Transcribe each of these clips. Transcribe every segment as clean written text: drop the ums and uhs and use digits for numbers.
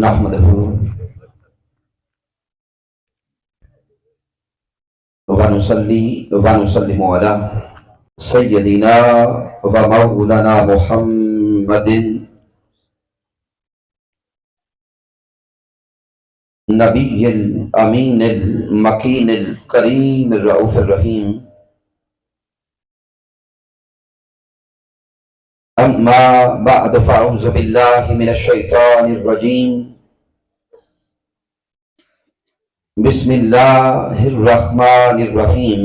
نحمده ونصلي ونسلم على سيدنا ومولانا محمد نبي الأمين المكين الكريم الرؤوف الرحيم. أما بعد فأعوذ بالله من الشيطان الرجيم. بسم الله الرحمن الرحيم.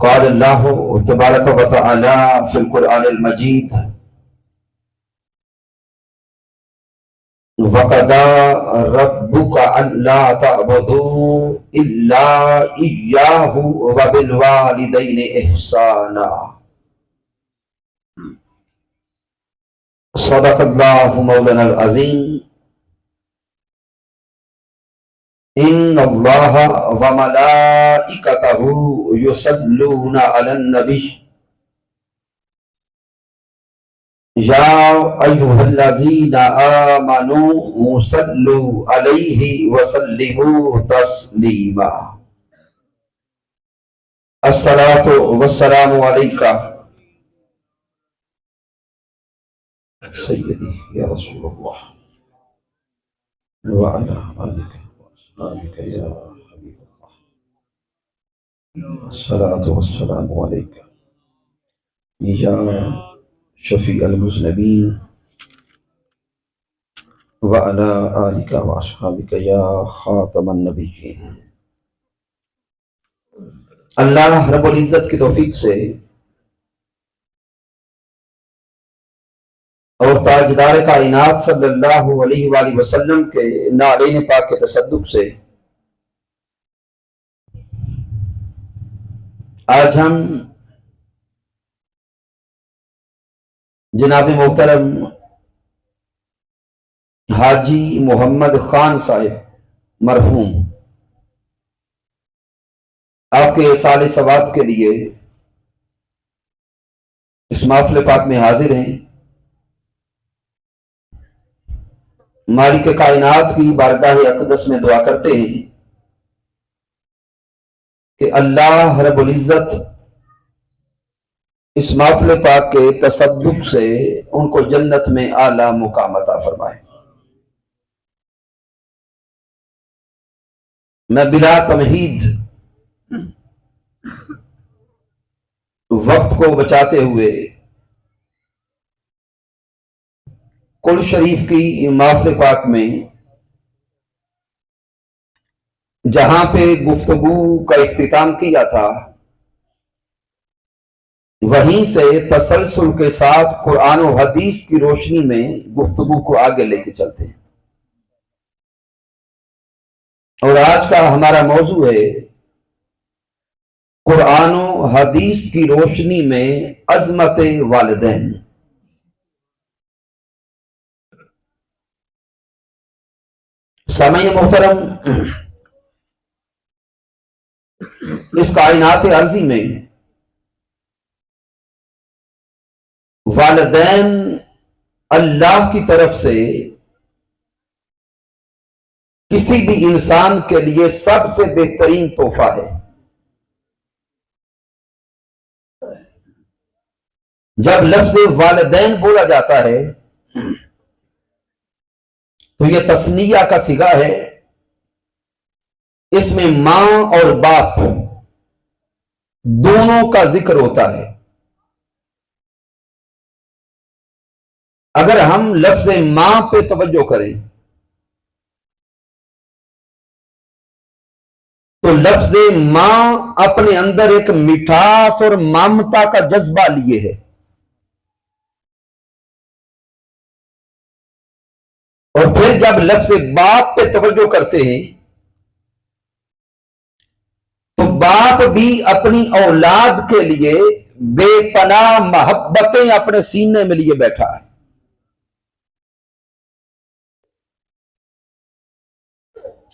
قال الله تبارك وتعالى في القرآن المجيد: وَقَضَى رَبُّكَ أَلَّا تَعْبُدُوا إِلَّا إِيَّاهُ وَبِالْوَالِدَيْنِ إِحْسَانًا. صدق الله مولانا العظيم. إن الله وملائكته يصلون على النبي يا أيها الذين آمنوا صلوا عليه وسلموا تسليما. الصلاة والسلام عليك سيدي يا رسول الله وعلى آلك وأصحابك يا حبيب الله. الصلاة والسلام عليك يا شفيع المذنبين وعلى آلك وأصحابك يا خاتم النبيين. اللہ رب العزت کی توفیق سے اور تاجدار کائنات صلی اللہ علیہ وآلہ وسلم کے نعرین پاک کے تصدق سے آج ہم جناب محترم حاجی محمد خان صاحب مرحوم آپ کے سال ثواب کے لیے اس محفل پاک میں حاضر ہیں. مالک کائنات کی بارگاہ اقدس میں دعا کرتے ہیں کہ اللہ رب العزت اس محفل پاک کے تصدق سے ان کو جنت میں اعلیٰ مقام عطا فرمائے. میں بلا تمہید وقت کو بچاتے ہوئے کل شریف کی محفل پاک میں جہاں پہ گفتگو کا اختتام کیا تھا وہیں سے تسلسل کے ساتھ قرآن و حدیث کی روشنی میں گفتگو کو آگے لے کے چلتے ہیں. اور آج کا ہمارا موضوع ہے قرآن و حدیث کی روشنی میں عظمت والدین. سامعین محترم، اس کائنات عرضی میں والدین اللہ کی طرف سے کسی بھی انسان کے لیے سب سے بہترین تحفہ ہے. جب لفظ والدین بولا جاتا ہے تو یہ تثنیہ کا صیغہ ہے. اس میں ماں اور باپ دونوں کا ذکر ہوتا ہے. اگر ہم لفظ ماں پہ توجہ کریں تو لفظ ماں اپنے اندر ایک مٹھاس اور ممتا کا جذبہ لیے ہے. اور پھر جب لفظ باپ پہ توجہ کرتے ہیں تو باپ بھی اپنی اولاد کے لیے بے پناہ محبتیں اپنے سینے میں لیے بیٹھا ہے.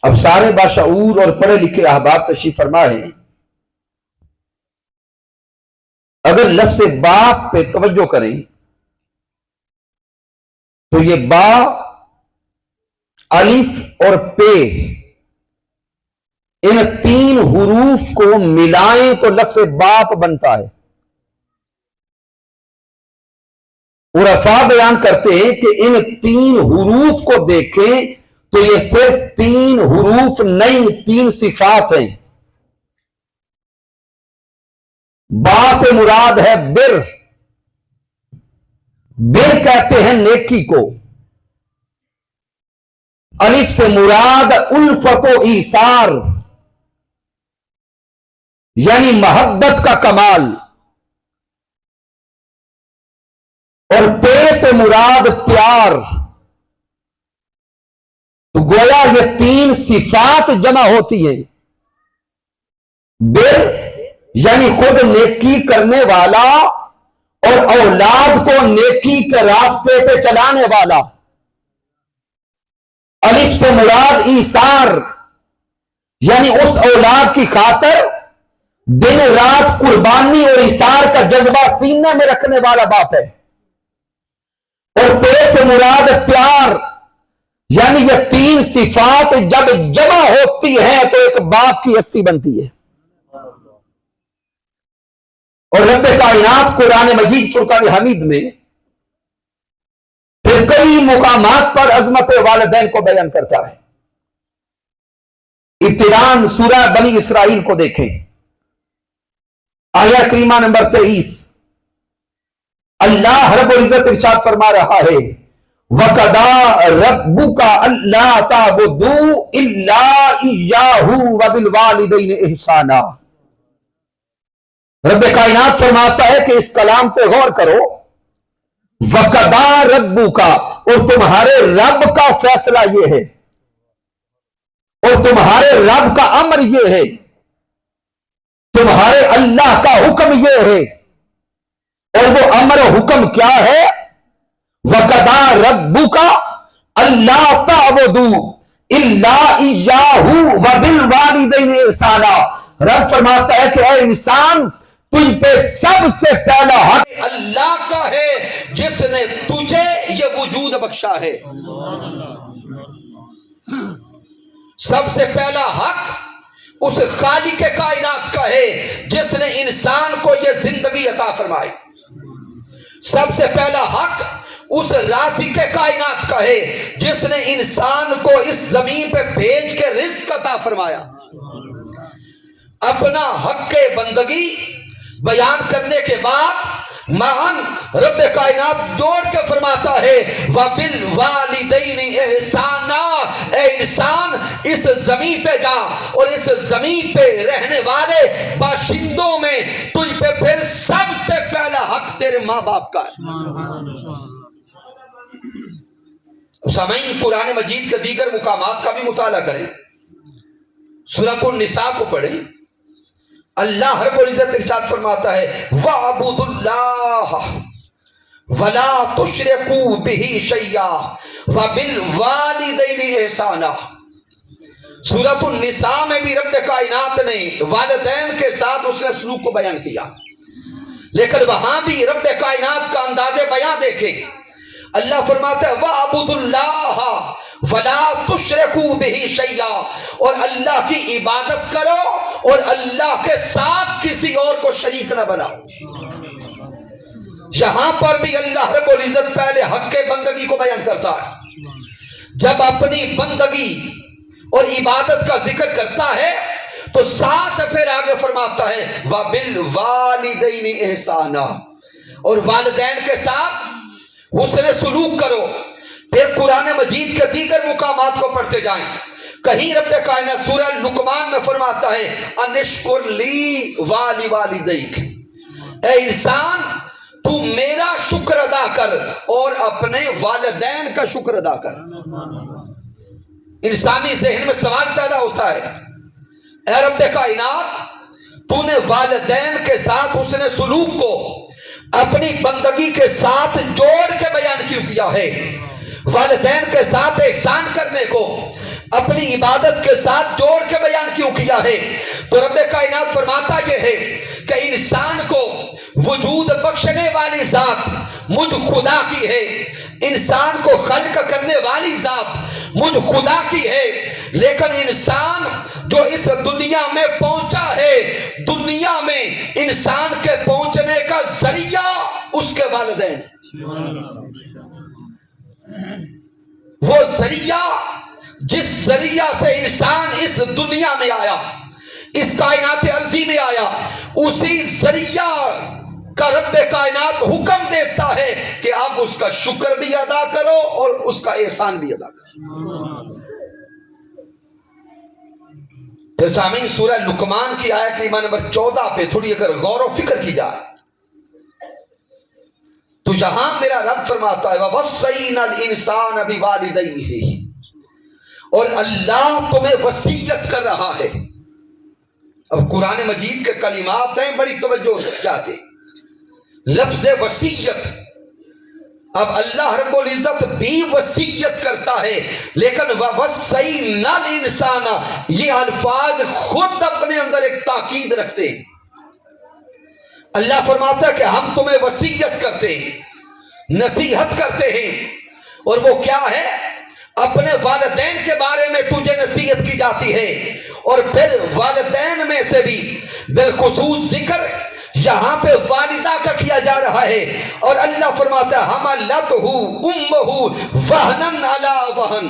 اب سارے باشعور اور پڑھے لکھے احباب تشریف فرما ہے. اگر لفظ باپ پہ توجہ کریں تو یہ با الف اور پے ان تین حروف کو ملائیں تو لفظ باپ بنتا ہے. عرفاء بیان کرتے ہیں کہ ان تین حروف کو دیکھیں تو یہ صرف تین حروف نہیں، تین صفات ہیں. با سے مراد ہے بر. بر کہتے ہیں نیکی کو. الف سے مراد الفت و ایثار یعنی محبت کا کمال، اور پے سے مراد پیار. تو گویا یہ تین صفات جمع ہوتی ہیں. بر یعنی خود نیکی کرنے والا اور اولاد کو نیکی کے راستے پہ چلانے والا. الف سے مراد ایثار یعنی اس اولاد کی خاطر دن رات قربانی اور ایثار کا جذبہ سینے میں رکھنے والا باپ ہے. اور پے سے مراد پیار یعنی یہ تین صفات جب جمع ہوتی ہیں تو ایک باپ کی ہستی بنتی ہے. اور رب کائنات قرآن مجید فرقان حمید میں پھر کئی مقامات پر عظمت والدین کو بیان کرتا ہے. ابتداءً سورہ بنی اسرائیل کو دیکھیں، آیہ کریمہ نمبر 23. اللہ رب العزت ارشاد فرما رہا ہے وَقَضَىٰ رَبُّكَ أَلَّا تَعْبُدُوا إِلَّا إِيَّاهُ وَبِالْوَالِدَيْنِ إِحْسَانًا. رب کائنات فرماتا ہے کہ اس کلام پہ غور کرو. وَقَضَىٰ رَبُّكَ اور تمہارے رب کا فیصلہ یہ ہے، اور تمہارے رب کا امر یہ ہے، تمہارے اللہ کا حکم یہ ہے. اور وہ امر و حکم کیا ہے؟ وَقَضَىٰ رَبُّكَ أَلَّا تَعْبُدُوا إِلَّا إِيَّاهُ وَبِالْوَالِدَيْنِ إِحْسَانًا. رب فرماتا ہے کہ اے انسان، تجھ پہ سب سے پہلا حق اللہ کا ہے جس نے تجھے یہ وجود بخشا ہے. سب سے پہلا حق اس خالق کائنات کا ہے جس نے انسان کو یہ زندگی عطا فرمائی. سب سے پہلا حق اس رازق کائنات کا ہے جس نے انسان کو اس زمین پہ بھیج کے رزق عطا فرمایا. اپنا حق بندگی بیان کرنے کے بعد معاً رب کائنات جوڑ کے فرماتا ہے وَبِالْوَالِدَيْنِ إِحْسَانًا. اے انسان، اس زمین پہ جا اور اس زمین پہ رہنے والے باشندوں میں تجھ پہ پھر سب سے پہلا حق تیرے ماں باپ کا ہے. سامعین، قرآن مجید کے دیگر مقامات کا بھی مطالعہ کریں. سورۃ النساء کو پڑھیں. اللہ رب العزت ارشاد فرماتا ہے وَاعْبُدُوا اللَّهَ وَلَا تُشْرِكُوا بِهِ شَيْئًا وَبِالْوَالِدَيْنِ إِحْسَانًا. سورۃ النساء میں بھی رب کائنات نے والدین کے ساتھ اس نے سلوک کو بیان کیا، لیکن وہاں بھی رب کائنات کا انداز بیان دیکھیں. اللہ فرماتا ہے وَاعْبُدُوا اللَّهَ وَلَا تُشْرِكُوا بِهِ شَيْئًا. اور اللہ کی عبادت کرو اور اللہ کے ساتھ کسی اور کو شریک نہ بناؤ. یہاں پر بھی اللہ رب العزت پہلے حق بندگی کو بیان کرتا ہے. جب اپنی بندگی اور عبادت کا ذکر کرتا ہے تو ساتھ پھر آگے فرماتا ہے وَبِالْوَالِدَيْنِ إِحْسَانًا. اور والدین کے ساتھ حسن سلوک کرو. پھر قرآن مجید کے دیگر مقامات کو پڑھتے جائیں. کہیں رب کائنات سورہ لقمان میں فرماتا ہے انشکر لی والی والدیک. اے انسان، تو میرا شکر ادا کر اور اپنے والدین کا شکر ادا کر. انسانی ذہن میں سوال پیدا ہوتا ہے، اے رب کائنات، تو نے والدین کے ساتھ حسن سلوک کو اپنی بندگی کے ساتھ جوڑ کے بیان کیوں کیا ہے؟ والدین کے ساتھ احسان کرنے کو اپنی عبادت کے ساتھ جوڑ کے بیان کیوں کیا ہے؟ تو رب کائنات فرماتا یہ ہے کہ انسان کو وجود بخشنے والی ذات مجھ خدا کی ہے. انسان کو خلق کرنے والی ذات مجھ خدا کی ہے، لیکن انسان جو اس دنیا میں پہنچا ہے، دنیا میں انسان کے پہنچنے کا ذریعہ اس کے والدین، وہ ذریعہ جس ذریعہ سے انسان اس دنیا میں آیا، اس کائنات ارضی میں آیا، اسی ذریعہ کا رب کائنات حکم دیتا ہے کہ آپ اس کا شکر بھی ادا کرو اور اس کا احسان بھی ادا کرو۔ پھر سامعین سورہ لقمان کی آیت کریمہ نمبر 14 پہ تھوڑی اگر غور و فکر کی جائے تو یہاں میرا رب فرماتا ہے وَوَصَّيْنَا الْإِنسَانَ بِوَالِدَيْهِ، اور اللہ تمہیں وصیت کر رہا ہے۔ اب قرآن مجید کے کلمات ہیں، بڑی توجہ چاہتے، لفظ وصیت، اب اللہ رب العزت بھی وصیت کرتا ہے، لیکن وَوَصَّيْنَا الْإِنسَانَ یہ الفاظ خود اپنے اندر ایک تاکید رکھتے ہیں۔ اللہ فرماتا ہے کہ ہم تمہیں وصیت کرتے ہیں، نصیحت کرتے ہیں، اور وہ کیا ہے؟ اپنے والدین کے بارے میں تجھے نصیحت کی جاتی ہے، اور پھر والدین میں سے بھی بالخصوص ذکر یہاں پہ والدہ کا کیا جا رہا ہے، اور اللہ فرماتا ہے حملتہ امہ وہنن علی وہن،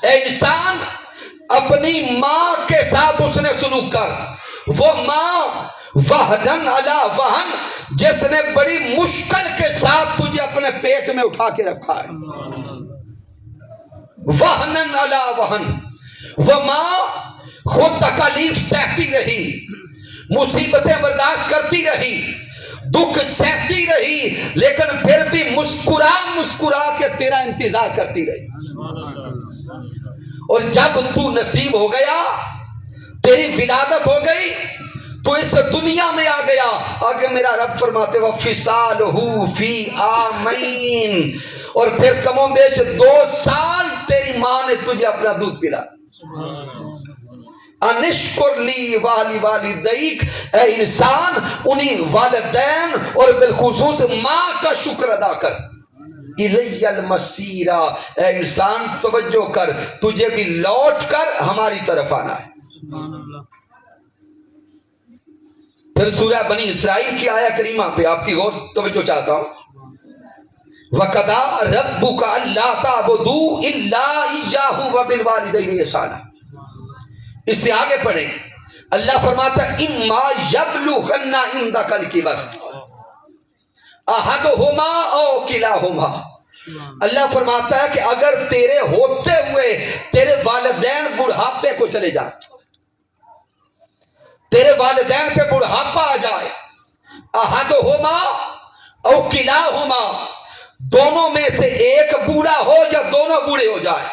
اے انسان اپنی ماں کے ساتھ اس نے سلوک کر، وہ ماں وہنن علی وہن جس نے بڑی مشکل کے ساتھ تجھے اپنے پیٹ میں اٹھا کے رکھا ہے، وہنن علی وہن، وہ ماں خود تکالیف سہتی رہی، مصیبتیں برداشت کرتی رہی، دکھ سہتی رہی، لیکن پھر بھی مسکرا مسکرا کے تیرا انتظار کرتی رہی، اور جب تو نصیب ہو گیا، تیری ولادت ہو گئی، تو اس دنیا میں آ گیا، آگے میرا رب فرماتے وَفِصَالُهُ فِي عَامَيْن، اور پھر کم و بیش 2 سال تیری ماں نے تجھے اپنا دودھ پلا، انشکر لی والی والدیک، اے انسان انہی والدین اور بالخصوص ماں کا شکر ادا کر، الی المصیر، اے انسان توجہ کر، تجھے بھی لوٹ کر ہماری طرف آنا ہے۔ پھر سورہ بنی اسرائیل کی آیہ کریمہ پہ آپ کی غور توجہ چاہتا ہوں، وَقَضَىٰ رَبُّكَ أَلَّا تَعْبُدُوا إِلَّا إِيَّاهُ وَبِالْوَالِدَيْنِ إِحْسَانًا، اس سے آگے پڑھیں، اللہ فرماتا ہے إِمَّا يَبْلُغَنَّ عِندَكَ الْكِبَرَ أَحَدُهُمَا أَوْ كِلَاهُمَا، اللہ فرماتا ہے کہ اگر تیرے ہوتے ہوئے تیرے والدین بڑھاپے کو چلے جائیں، تیرے والدین پہ بڑھاپا آ جائے، احدہما او کلاہما، دونوں میں سے ایک بوڑھا ہو یا دونوں بوڑھے ہو جائے،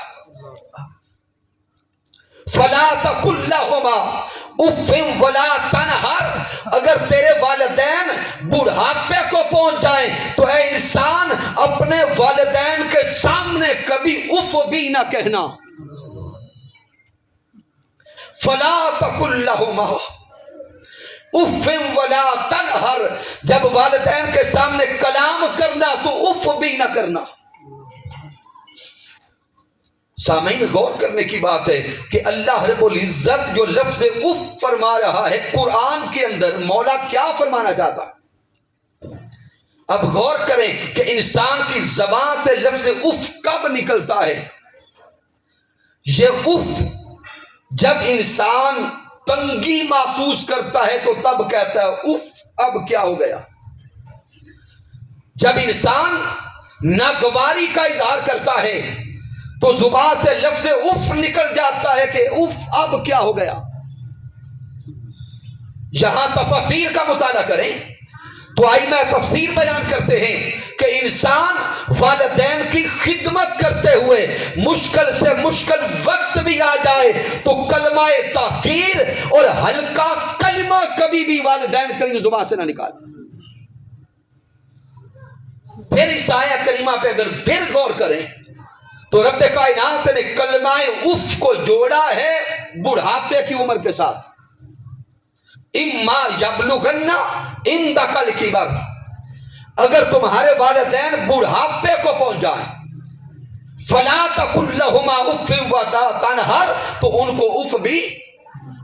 فلا تقل لہما اف ولا تنہر، اگر تیرے والدین بڑھاپے کو پہنچ جائیں تو اے انسان اپنے والدین کے سامنے کبھی اف بھی نہ کہنا، فلا تقل لہما اف ولا تنہر، جب والدین کے سامنے کلام کرنا تو اف بھی نہ کرنا۔ سامعین غور کرنے کی بات ہے کہ اللہ رب العزت جو لفظ اف فرما رہا ہے قرآن کے اندر، مولا کیا فرمانا چاہتا ہے؟ اب غور کریں کہ انسان کی زبان سے لفظ اف کب نکلتا ہے؟ یہ اف جب انسان تنگی محسوس کرتا ہے تو تب کہتا ہے اف اب کیا ہو گیا، جب انسان ناگواری کا اظہار کرتا ہے تو زبان سے لفظ اف نکل جاتا ہے کہ اف اب کیا ہو گیا۔ یہاں تفسیر کا مطالعہ کریں تو آئمہ تفسیر بیان کرتے ہیں کہ انسان والدین کی خدمت کرتے ہوئے مشکل سے مشکل وقت بھی آ جائے تو کلمہ تحقیر اور ہلکا کلمہ کبھی بھی والدین کی زبان سے نہ نکالے۔ پھر اس آیہ کریمہ پہ اگر پھر غور کریں تو رب کائنات نے کلمہ اف کو جوڑا ہے بڑھاپے کی عمر کے ساتھ، اما یبلغن عندک الکبر، اگر تمہارے والدین بڑھاپے کو پہنچ جائیں. فلا تقل لهما اف ولا تنہر, تو ان کو اف بھی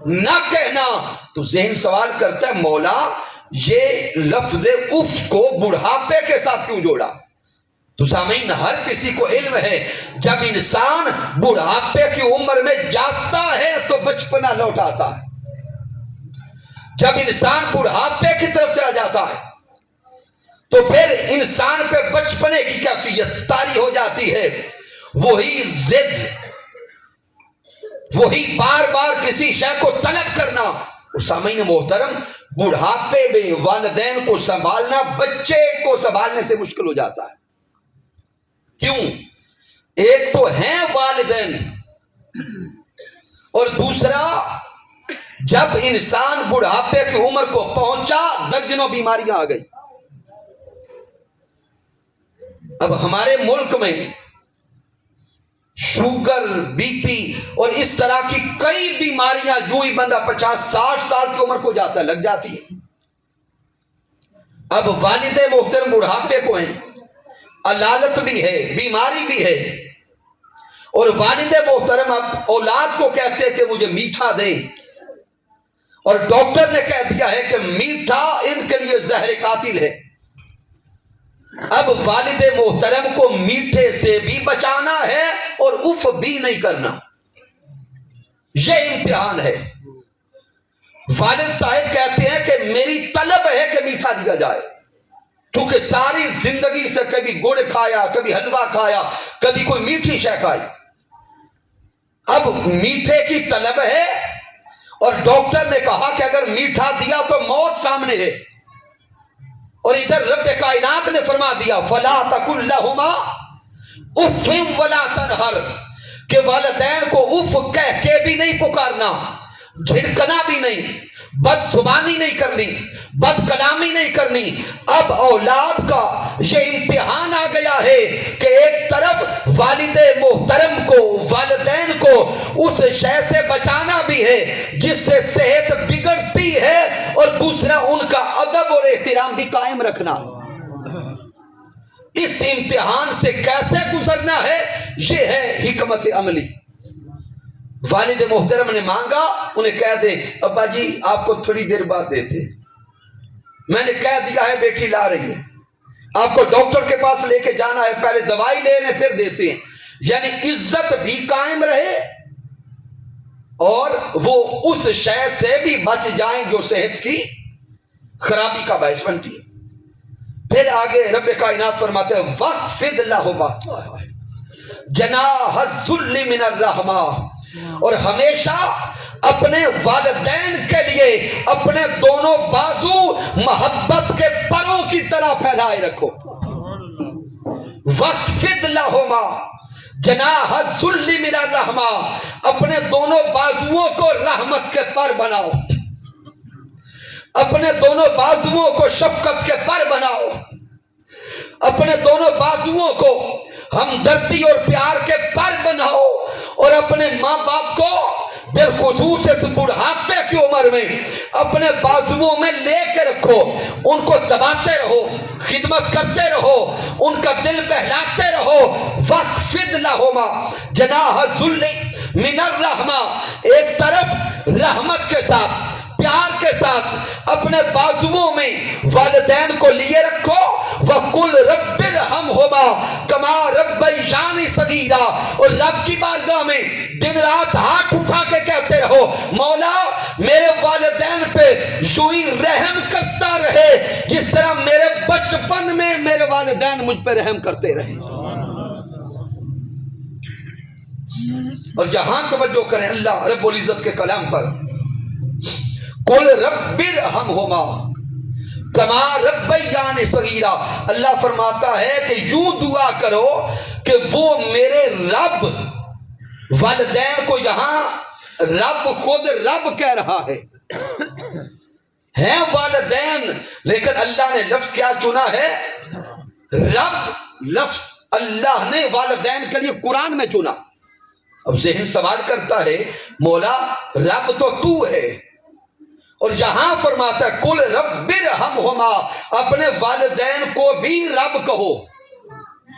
نہ کہنا. تو ذہن سوال کرتا ہے مولا یہ لفظ اف کو بڑھاپے کے ساتھ کیوں جوڑا؟ تو سامعین ہر کسی کو علم ہے جب انسان بڑھاپے کی عمر میں جاتا ہے تو بچپنا لوٹ آتا ہے. جب انسان بڑھاپے کی طرف چلا جاتا ہے تو پھر انسان پہ بچپنے کی کیفیت طاری ہو جاتی ہے. وہی ضد, وہی بار بار کسی شے کو طلب کرنا. سامعین محترم بڑھاپے میں والدین کو سنبھالنا بچے کو سنبھالنے سے مشکل ہو جاتا ہے. کیوں؟ ایک تو ہیں والدین, اور دوسرا جب انسان بڑھاپے کی عمر کو پہنچا درجنوں بیماریاں آ گئی. اب ہمارے ملک میں شوگر, بی پی اور اس طرح کی کئی بیماریاں جو ہی بندہ 50-60 سال کی عمر کو جاتا ہے لگ جاتی ہے. اب والد محترم بڑھاپے کو ہیں, علالت بھی ہے, بیماری بھی ہے, اور والد محترم اب اولاد کو کہتے کہ مجھے میٹھا دے, اور ڈاکٹر نے کہہ دیا ہے کہ میٹھا ان کے لیے زہر قاتل ہے. اب والد محترم کو میٹھے سے بھی بچانا ہے اور اف بھی نہیں کرنا. یہ امتحان ہے. والد صاحب کہتے ہیں کہ میری طلب ہے کہ میٹھا دیا جائے, کیونکہ ساری زندگی سے کبھی گڑ کھایا, کبھی حلوہ کھایا, کبھی کوئی میٹھی شے کھائی. اب میٹھے کی طلب ہے اور ڈاکٹر نے کہا کہ اگر میٹھا دیا تو موت سامنے ہے, اور ادھر رب کائنات نے فرما دیا فلا تقل لهما اف ولا تنہر, کہ والدین کو اف کہہ کے بھی نہیں پکارنا, جھڑکنا بھی نہیں, بد زبانی نہیں کرنی, بد کلامی نہیں کرنی. اب اولاد کا یہ امتحان آ گیا ہے کہ ایک طرف والد محترم کو, والدین کو اس شے سے بچانا بھی ہے جس سے صحت بگڑتی ہے, اور دوسرا ان کا ادب اور احترام بھی قائم رکھنا. اس امتحان سے کیسے گزرنا ہے یہ ہے حکمت عملی. والد محترم نے مانگا, انہیں کہہ دے ابا جی آپ کو تھوڑی دیر بعد دیتے, میں نے کہہ دیا ہے بیٹی لا رہی ہے, آپ کو ڈاکٹر کے پاس لے کے جانا ہے, پہلے دوائی لینے پھر دیتے ہیں. یعنی عزت بھی قائم رہے اور وہ اس شے سے بھی بچ جائیں جو صحت کی خرابی کا باعث بنتی ہے. پھر آگے رب کائنات فرماتے ہیں وَخْفِضْ لَهُمَا جناح الذل من الرحمہ, اور ہمیشہ اپنے والدین کے لیے اپنے دونوں بازو محبت کے پروں کی طرح پھیلائے رکھو. وَخْفِضْ لَهُمَا جناح الذل من الرحمہ, اپنے دونوں بازوؤں کو رحمت کے پر بناؤ, اپنے دونوں بازوؤں کو شفقت کے پر بناؤ, اپنے دونوں بازوؤں کو ہمدردی اور پیار کے پر بناؤ, اور اپنے ماں باپ کو بالخصوص اس بڑھاپے کی عمر میں اپنے بازوؤں میں لے کے رکھو, ان کو دباتے رہو, خدمت کرتے رہو, ان کا دل بہلاتے رہو. وَخْفِضْ لَهُمَا جناح الذل من الرحمہ, ایک طرف رحمت کے ساتھ, پیار کے ساتھ اپنے بازوؤں میں والدین کو لیے رکھو. وَقُلْ رَبِّ ارْحَمْهُمَا كَمَا رَبَّيَانِي صَغِيرًا, اور رب کی بارگاہ میں دن رات ہاتھ اٹھا کے کہتے رہو مولا میرے والدین پہ یوں ہی رحم کرتا رہے جس طرح میرے بچپن میں میرے والدین مجھ پہ رحم کرتے رہے. اور جہاں توجہ کریں اللہ رب العزت کے کلام پر, قُلْ رَبِّ ارْحَمْهُمَا کما ربیانی صغیرا, اللہ فرماتا ہے کہ یوں دعا کرو کہ وہ میرے رب, والدین کو یہاں رب خود رب کہہ رہا ہے, ہیں والدین, لیکن اللہ نے لفظ کیا چنا ہے رب. لفظ اللہ نے والدین کے لیے قرآن میں چنا. اب ذہن سوال کرتا ہے مولا رب تو ہے, اور یہاں فرماتا ہے کل رب ارحمہما, اپنے والدین کو بھی رب کہو.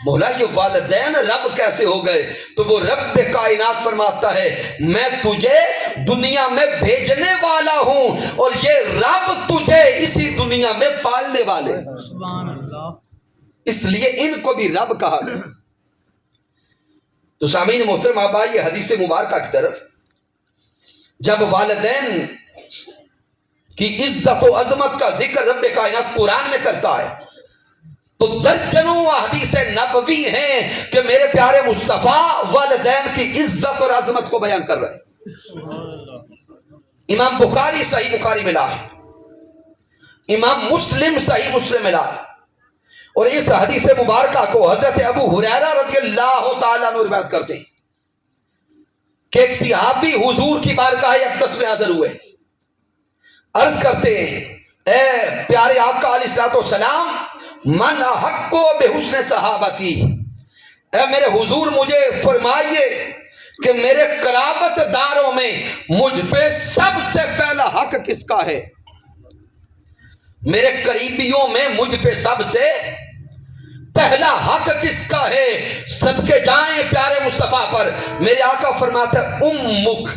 مولا یہ والدین رب کیسے ہو گئے؟ تو وہ رب کائنات فرماتا ہے میں تجھے دنیا میں بھیجنے والا ہوں اور یہ رب تجھے اسی دنیا میں پالنے والے، سبحان اللہ۔ اس لیے ان کو بھی رب کہا گیا۔ تو سامعین محترم آپ آئیے حدیث مبارکہ کی طرف۔ جب والدین کی عزت و عظمت کا ذکر رب کائنات قرآن میں کرتا ہے تو درجنوں احادیث نبوی ہیں کہ میرے پیارے مصطفیٰ والدین کی عزت اور عظمت کو بیان کر رہے ہیں۔ امام بخاری صحیح بخاری میں لائے، امام مسلم صحیح مسلم میں لائے، اور اس حدیث مبارکہ کو حضرت ابو ہریرہ رضی اللہ تعالیٰ عنہ روایت کرتے ہیں کہ ایک صحابی حضور کی بارگاہ اقدس میں حاضر ہوئے، عرض کرتے ہیں اے پیارے آقا علیہ الصلوۃ والسلام من احق بحسن صحابتی، اے میرے حضور مجھے فرمائیے کہ میرے قرابت داروں میں مجھ پہ سب سے پہلا حق کس کا ہے؟ میرے قریبیوں میں مجھ پہ سب سے پہلا حق کس کا ہے؟ صدقے جائیں پیارے مصطفیٰ پر، میرے آقا فرماتے ہیں امک،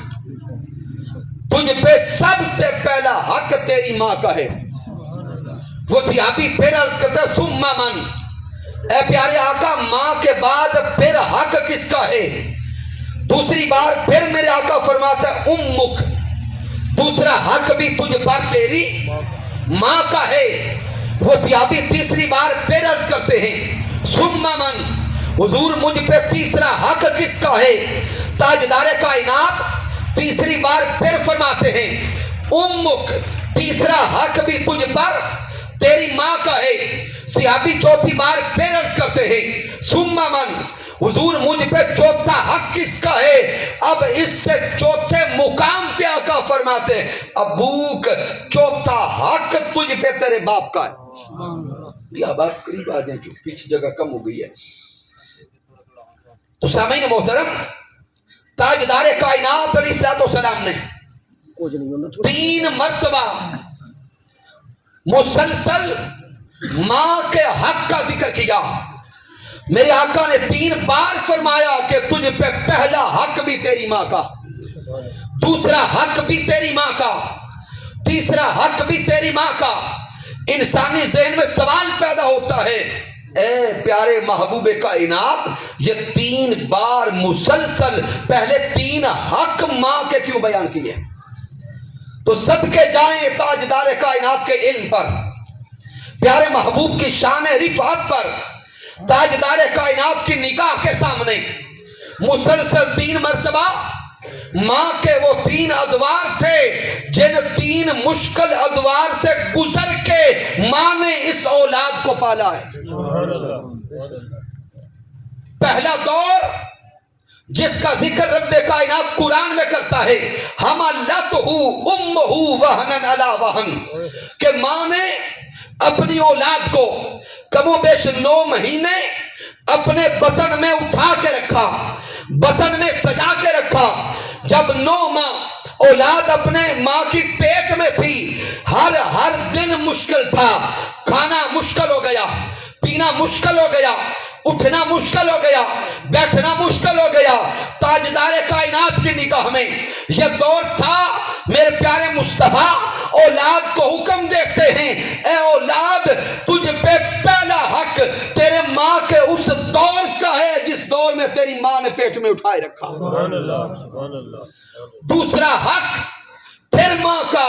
تجھ پہ سب سے پہلا حق تیری ماں کا ہے۔ وہ صحابی پھر عرض کرتا ہے ثم من، اے پیارے آقا ماں کے بعد پھر حق کس کا ہے؟ دوسری بار پھر میرے آقا فرماتا ہے امک، دوسرا حق بھی تجھ پر تیری ماں کا ہے۔ وہ صحابی تیسری بار پھر عرض کرتے ہیں ثم من، حضور مجھ پہ تیسرا حق کس کا ہے؟ تاجدار کائنات تیسری بار پھر فرماتے ہیں امک، تیسرا حق بھی تجھ پر تیری ماں کا ہے۔ صحابی چوتھی بار پھر عرض کرتے ہیں ثم من، حضور مجھ پہ چوتھا حق کس کا ہے؟ اب اس سے چوتھے مقام پہ آقا فرماتے ہیں ابوک، چوتھا حق تجھ پہ تیرے باپ کا ہے۔ اب آپ قریب آ جائیں چونکہ پیچھے جگہ کم ہو گئی ہے۔ تو سامعین محترم، تاجدار کائنات علیہ الصلوۃ والسلام نے 3 مرتبہ مسلسل ماں کے حق کا ذکر کیا۔ میرے آقا نے 3 بار فرمایا کہ تجھ پہ پہلا حق بھی تیری ماں کا، دوسرا حق بھی تیری ماں کا، تیسرا حق بھی تیری ماں کا۔ انسانی ذہن میں سوال پیدا ہوتا ہے اے پیارے محبوب کائنات، یہ 3 بار مسلسل پہلے 3 حق ماں کے کیوں بیان کیے؟ تو صدقے جائیں تاجدار کائنات کے علم پر، پیارے محبوب کی شان رفعت پر، تاجدار کائنات کی نگاہ کے سامنے مسلسل 3 مرتبہ ماں کے وہ 3 ادوار تھے جن 3 مشکل ادوار سے گزر کے ماں نے اس اولاد کو پالا ہے۔ پہلا دور جس کا ذکر رب کائنات قرآن میں کرتا ہے حملتہ امہ وہنا علی وہن، کہ ماں نے اپنی اولاد کو کم و بیش 9 مہینے اپنے بطن میں اٹھا کے رکھا، بطن میں سجا کے رکھا۔ جب 9 ماہ اولاد اپنے ماں کی پیٹ میں تھی، ہر دن مشکل تھا، کھانا مشکل ہو گیا، پینا مشکل ہو گیا، اٹھنا مشکل ہو گیا، بیٹھنا مشکل ہو گیا۔ تاجدار کائنات کی نگاہ میں یہ دور تھا، میرے پیارے مصطفیٰ اولاد کو حکم دیتے ہیں اے اولاد تجھ پہ پہلا حق تیرے ماں کے اس دور کا ہے جس دور میں تیری ماں نے پیٹ میں اٹھائے رکھا۔ سبحان اللہ، سبحان اللہ۔ دوسرا حق پھر ماں کا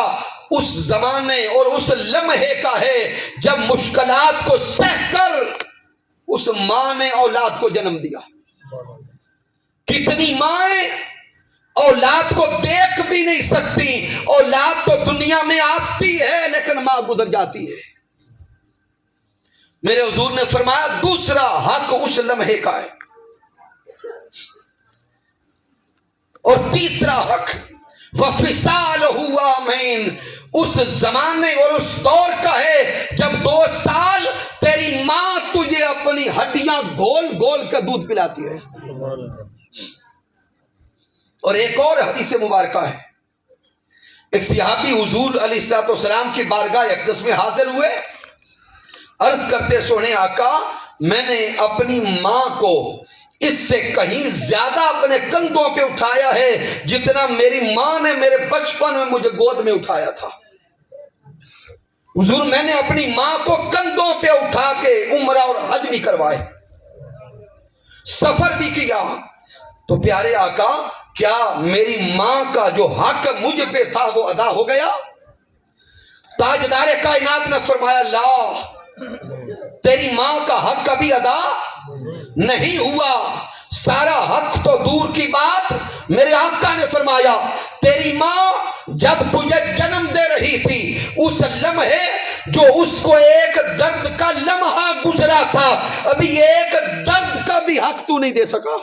اس زمانے اور اس لمحے کا ہے جب مشکلات کو سہ کر اس ماں نے اولاد کو جنم دیا۔ کتنی مائیں اولاد کو دیکھ بھی نہیں سکتی، اولاد تو دنیا میں آتی ہے لیکن ماں گزر جاتی ہے۔ میرے حضور نے فرمایا دوسرا حق اس لمحے کا ہے، اور تیسرا حق وَفِصَالُهُ عَامَيْنِ، اس زمانے اور اس دور کا ہے جب 2 سال تیری ماں تجھے اپنی ہڈیاں گول گول کر دودھ پلاتی ہے۔ اور ایک اور حدیث مبارکہ ہے، ایک صحابی حضور علیہ الصلوۃ والسلام کی بارگاہ اقدس میں حاضر ہوئے، عرض کرتے سونے آقا میں نے اپنی ماں کو اس سے کہیں زیادہ اپنے کندھوں پہ اٹھایا ہے جتنا میری ماں نے میرے بچپن میں مجھے گود میں اٹھایا تھا. حضور میں نے اپنی ماں کو کندھوں پہ اٹھا کے عمرہ اور حج بھی کروائے, سفر بھی کیا. تو پیارے آقا کیا میری ماں کا جو حق مجھ پہ تھا وہ ادا ہو گیا؟ تاجدار کائنات نے فرمایا لا, تیری ماں کا حق کبھی ادا نہیں ہوا. سارا حق تو دور کی بات, میرے آقا نے فرمایا تیری ماں جب تجھے جنم دے رہی تھی اس لمحے جو اس کو ایک درد کا لمحہ گزرا تھا, ابھی ایک درد کا بھی حق تو نہیں دے سکا.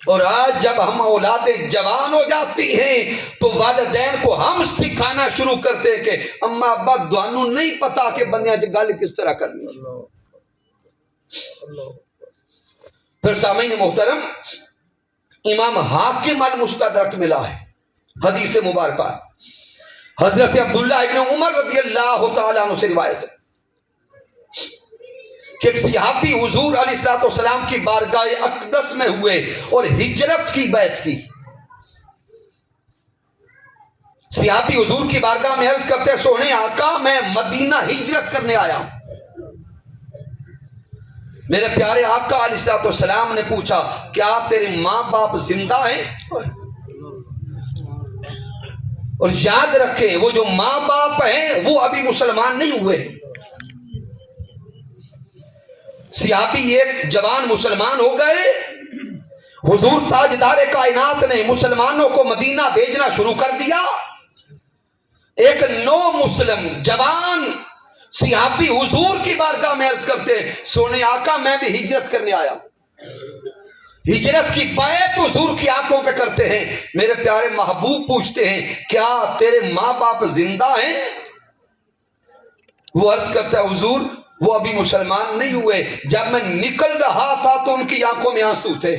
اور آج جب ہم اولادیں جوان ہو جاتی ہیں تو والدین کو ہم سکھانا شروع کرتے ہیں کہ اما ابا دوانو نہیں پتا کہ بندیاں چ گل کس طرح کرنی. پھر سامعین محترم, امام حاکم المستدرک ملا ہے حدیث مبارکہ, حضرت عبداللہ ابن عمر رضی اللہ تعالیٰ عنہ سے روایت ہے کہ ایک صحابی حضور علیہ السلام کی بارگاہ اقدس میں ہوئے اور ہجرت کی بیعت کی. صحابی حضور کی بارگاہ میں عرض کرتے سونے آقا میں مدینہ ہجرت کرنے آیا ہوں. میرے پیارے آقا علیہ السلام نے پوچھا کیا تیرے ماں باپ زندہ ہیں؟ اور یاد رکھیں وہ جو ماں باپ ہیں وہ ابھی مسلمان نہیں ہوئے. صحابی ایک جوان مسلمان ہو گئے, حضور تاجدار کائنات نے مسلمانوں کو مدینہ بھیجنا شروع کر دیا. ایک نو مسلم جوان صحابی حضور کی بارگاہ میں عرض کرتے سونے آقا میں بھی ہجرت کرنے آیا. ہجرت کی بیعت حضور کی آنکھوں پہ کرتے ہیں. میرے پیارے محبوب پوچھتے ہیں کیا تیرے ماں باپ زندہ ہیں؟ وہ عرض کرتا ہے حضور وہ ابھی مسلمان نہیں ہوئے, جب میں نکل رہا تھا تو ان کی آنکھوں میں آنسو تھے.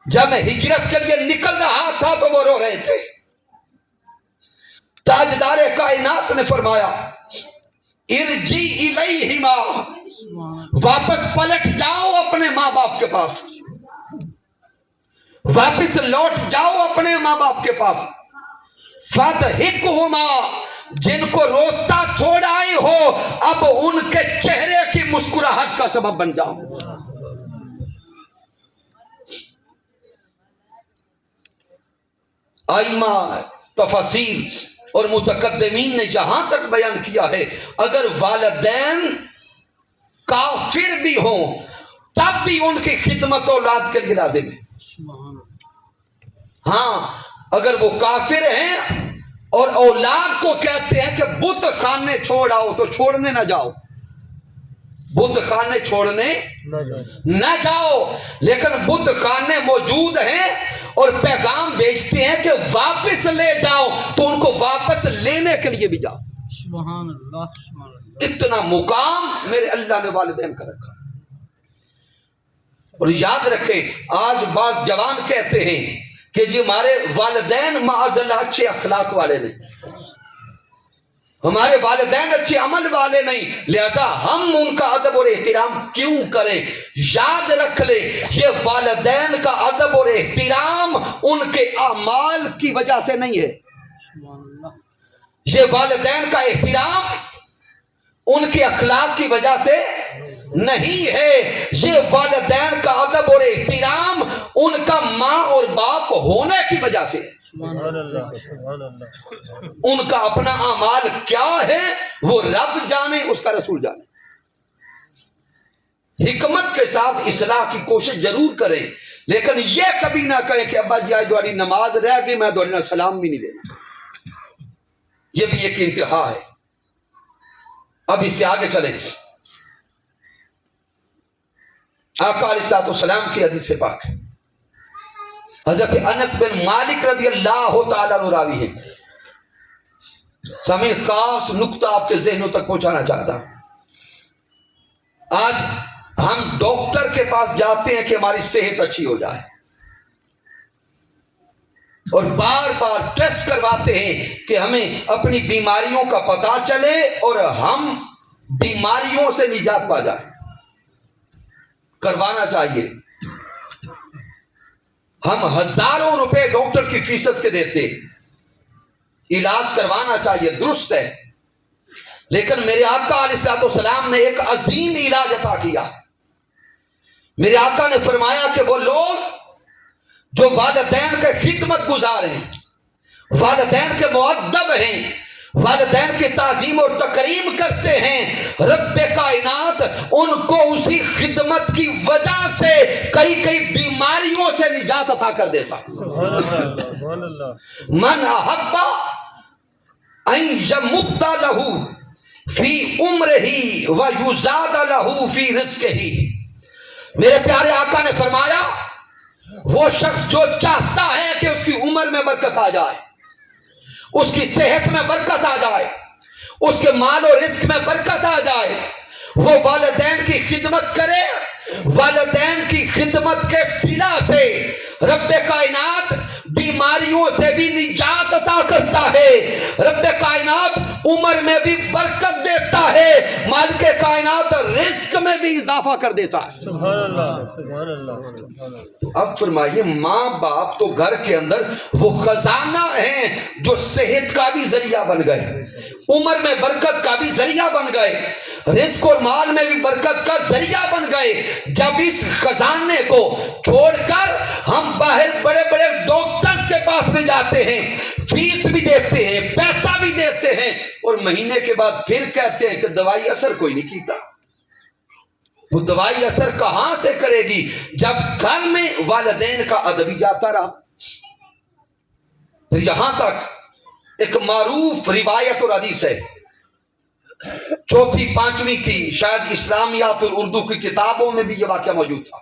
جب میں ہجرت کے لیے نکل رہا تھا تو وہ رو رہے تھے. تاجدار کائنات نے فرمایا ارجی الیہما, واپس پلٹ جاؤ اپنے ماں باپ کے پاس, واپس لوٹ جاؤ اپنے ماں باپ کے پاس. فَضْحِكْهُمَا, جن کو روتا چھوڑ آئے ہو اب ان کے چہرے کی مسکراہٹ کا سبب بن جاؤ. ائمہ تفاسیر اور متقدمین نے جہاں تک بیان کیا ہے اگر والدین کافر بھی ہوں تب بھی ان کی خدمت اولاد کے لیے لازم ہے. ہاں اگر وہ کافر ہیں اور اولاد کو کہتے ہیں کہ بت خانے چھوڑ آؤ تو چھوڑنے نہ جاؤ, بت خانے چھوڑنے نہ جاؤ, لیکن بت خانے موجود ہیں اور پیغام بھیجتے ہیں کہ واپس لے جاؤ تو ان کو واپس لینے کے لیے بھی جاؤ. سبحان اللہ, سبحان اللہ. اتنا مقام میرے اللہ نے والدین کا رکھا. اور یاد رکھیں آج بعض جوان کہتے ہیں کہ جی ہمارے والدین معاذ اللہ اچھے اخلاق والے نہیں, ہمارے والدین اچھے عمل والے نہیں, لہذا ہم ان کا ادب اور احترام کیوں کریں. یاد رکھ لیں یہ والدین کا ادب اور احترام ان کے اعمال کی وجہ سے نہیں ہے. یہ والدین کا احترام ان کے اخلاق کی وجہ سے نہیں ہے. یہ والدین کا ادب اور احترام ان کا ماں اور باپ ہونے کی وجہ سے. ان کا اپنا اعمال کیا ہے وہ رب جانے, اس کا رسول جانے. حکمت کے ساتھ اصلاح کی کوشش ضرور کریں, لیکن یہ کبھی نہ کہیں کہ ابا جی آج دواری نماز رہ گئی میں دواری سلام بھی نہیں دینا. یہ بھی ایک انتہا ہے. اب اس سے آگے چلیں. آقا علیہ السلام کی حدیث سے پاک ہے, حضرت انس بن مالک رضی اللہ تعالیٰ عنہ راوی ہے. سامعین خاص نقطہ آپ کے ذہنوں تک پہنچانا چاہتا ہوں. آج ہم ڈاکٹر کے پاس جاتے ہیں کہ ہماری صحت اچھی ہو جائے, اور بار بار ٹیسٹ کرواتے ہیں کہ ہمیں اپنی بیماریوں کا پتہ چلے اور ہم بیماریوں سے نجات پا جائیں. کروانا چاہیے. ہم ہزاروں روپے ڈاکٹر کی فیسز کے دیتے, علاج کروانا چاہیے, درست ہے, لیکن میرے آقا علیہ الصلوۃ والسلام نے ایک عظیم علاج عطا کیا. میرے آقا نے فرمایا کہ وہ لوگ جو والدین کے خدمت گزار ہیں, والدین کے مؤدب ہیں, والدین کی تعظیم اور تکریم کرتے ہیں, رب کائنات ان کو اسی خدمت کی وجہ سے کئی کئی بیماریوں سے نجات عطا کر دیتا. سبحان اللہ. من احب ان یمد لہ فی عمرہ ویزاد لہ فی رزقہ. میرے پیارے آقا نے فرمایا وہ شخص جو چاہتا ہے کہ اس کی عمر میں برکت آ جائے, اس کی صحت میں برکت آ جائے, اس کے مال و رزق میں برکت آ جائے, وہ والدین کی خدمت کرے. والدین کی خدمت کے صلہ سے رب کائنات بیماریوں سے بھی نجات عطا کرتا ہے. رب کائنات عمر میں بھی برکت دیتا ہے, مالک کائنات رزق میں بھی اضافہ کر دیتا ہے. سبحان اللہ. سبحان اللہ. سبحان اللہ. تو اب فرمائیے, ماں باپ تو گھر کے اندر وہ خزانہ ہیں جو صحت کا بھی ذریعہ بن گئے, عمر میں برکت کا بھی ذریعہ بن گئے, رزق اور مال میں بھی برکت کا ذریعہ بن گئے. جب اس خزانے کو چھوڑ کر ہم باہر بڑے بڑے ڈاکٹرز کے پاس بھی جاتے ہیں, فیس بھی دیتے ہیں, پیسہ بھی دیتے ہیں, اور مہینے کے بعد پھر کہتے ہیں کہ دوائی اثر کوئی نہیں کیتا. وہ دوائی اثر کہاں سے کرے گی جب گھر میں والدین کا ادب ہی جاتا رہا. یہاں تک ایک معروف روایت اور حدیث ہے, چوتھی پانچویں کی شاید اسلامیات اور اردو کی کتابوں میں بھی یہ واقعہ موجود تھا.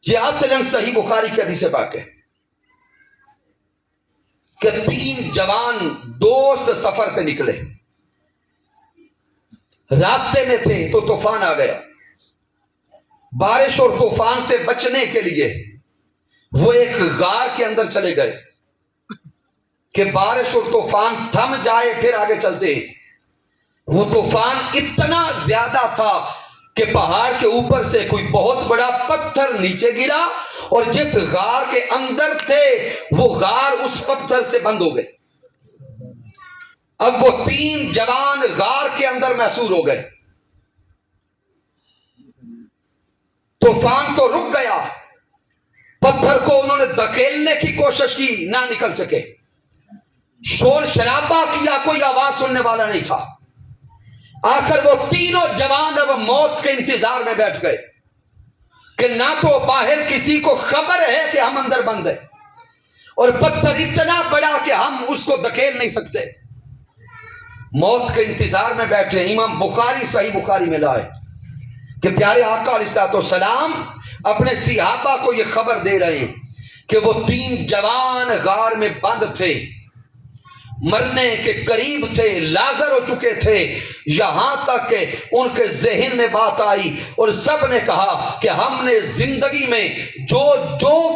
یہ اصلاً صحیح بخاری کی حدیث پاک ہے کہ 3 جوان دوست سفر پہ نکلے, راستے میں تھے تو طوفان آ گیا. بارش اور طوفان سے بچنے کے لیے وہ ایک غار کے اندر چلے گئے کہ بارش اور طوفان تھم جائے پھر آگے چلتے. وہ طوفان اتنا زیادہ تھا کہ پہاڑ کے اوپر سے کوئی بہت بڑا پتھر نیچے گرا, اور جس غار کے اندر تھے وہ غار اس پتھر سے بند ہو گئے. اب وہ 3 جوان غار کے اندر محصور ہو گئے. طوفان تو رک گیا, پتھر کو انہوں نے دھکیلنے کی کوشش کی, نہ نکل سکے. شور شرابہ کیا, کوئی آواز سننے والا نہیں تھا. آخر وہ تینوں جوان اب موت کے انتظار میں بیٹھ گئے کہ نہ تو باہر کسی کو خبر ہے کہ ہم اندر بند ہیں, اور پتھر اتنا بڑا کہ ہم اس کو دھکیل نہیں سکتے. موت کے انتظار میں بیٹھے. امام بخاری صحیح بخاری میں لائے کہ پیارے آقا علیہ الصلوۃ والسلام اپنے صحابہ کو یہ خبر دے رہے ہیں کہ وہ 3 جوان غار میں بند تھے, مرنے کے قریب تھے, لاغر ہو چکے تھے. یہاں تک کہ ان کے ذہن میں بات آئی اور سب نے کہا کہ ہم نے زندگی میں جو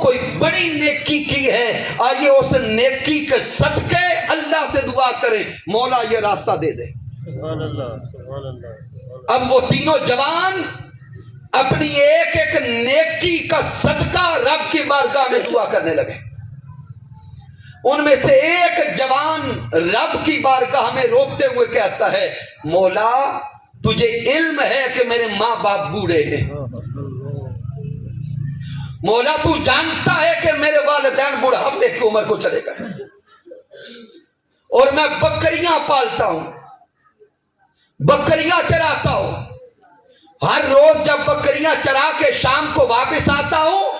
کوئی بڑی نیکی کی ہے, آئیے اس نیکی کے صدقے اللہ سے دعا کریں مولا یہ راستہ دے دے. سبحان اللہ. سبحان اللہ. اب وہ تینوں جوان اپنی ایک ایک نیکی کا صدقہ رب کی بارگاہ میں دعا کرنے لگے. ان میں سے ایک جوان رب کی بارگاہ میں روتے ہوئے کہتا ہے, مولا تجھے علم ہے کہ میرے ماں باپ بوڑھے ہیں, مولا تو جانتا ہے کہ میرے والدین بڑھاپے کی عمر کو چلے گئے, اور میں بکریاں پالتا ہوں, بکریاں چراتا ہوں. ہر روز جب بکریاں چرا کے شام کو واپس آتا ہوں,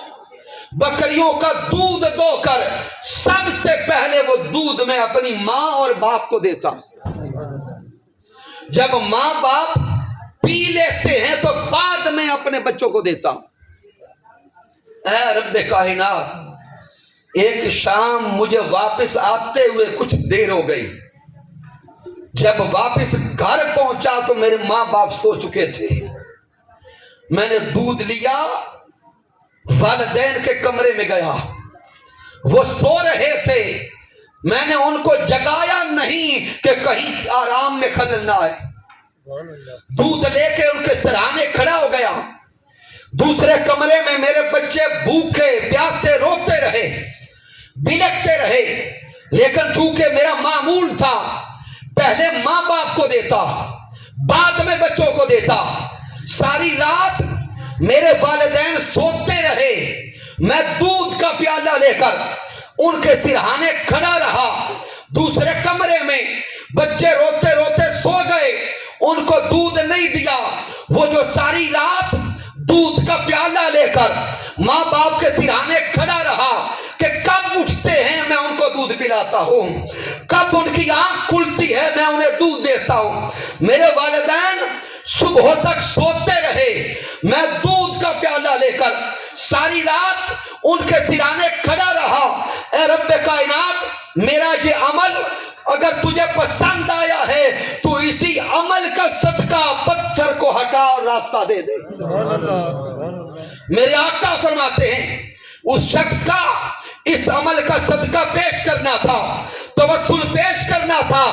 بکریوں کا دودھ دو کر سب سے پہلے وہ دودھ میں اپنی ماں اور باپ کو دیتا ہوں. جب ماں باپ پی لیتے ہیں تو بعد میں اپنے بچوں کو دیتا ہوں. اے رب کائنات, ایک شام مجھے واپس آتے ہوئے کچھ دیر ہو گئی. جب واپس گھر پہنچا تو میرے ماں باپ سو چکے تھے. میں نے دودھ لیا, والدین کے کمرے میں گیا, وہ سو رہے تھے، میں نے ان کو جگایا نہیں کہ کہیں آرام میں خلل نہ آئے۔ سبحان اللہ دودھ لے کے ان کے سرہانے کھڑا ہو گیا۔ دوسرے کمرے میں میرے بچے بھوکے پیاسے روتے رہے، بلکتے رہے، لیکن چونکہ میرا معمول تھا پہلے ماں باپ کو دیتا، بعد میں بچوں کو دیتا۔ ساری رات میرے والدین سوتے رہے، میں دودھ کا پیالہ لے کر ان کے سرہانے کھڑا رہا۔ دوسرے کمرے میں بچے روتے روتے سو گئے، ان کو دودھ نہیں دیا۔ وہ جو ساری رات دودھ کا پیالہ لے کر ماں باپ کے سرہانے کھڑا رہا کہ کب اٹھتے ہیں میں ان کو دودھ پلاتا ہوں، کب ان کی آنکھ کھلتی ہے میں انہیں دودھ دیتا ہوں۔ میرے والدین صبح تک سوتے رہے، میں دودھ کا پیالہ لے کر ساری رات ان کے سرانے کھڑا رہا۔ اے رب کائنات، میرا یہ عمل اگر تجھے پسند آیا ہے تو اسی عمل کا صدقہ پتھر کو ہٹا اور راستہ دے دے۔ سبحان اللہ سبحان اللہ میرے آقا فرماتے ہیں اس شخص کا اس عمل کا صدقہ پیش کرنا تھا، توسل پیش کرنا تھا،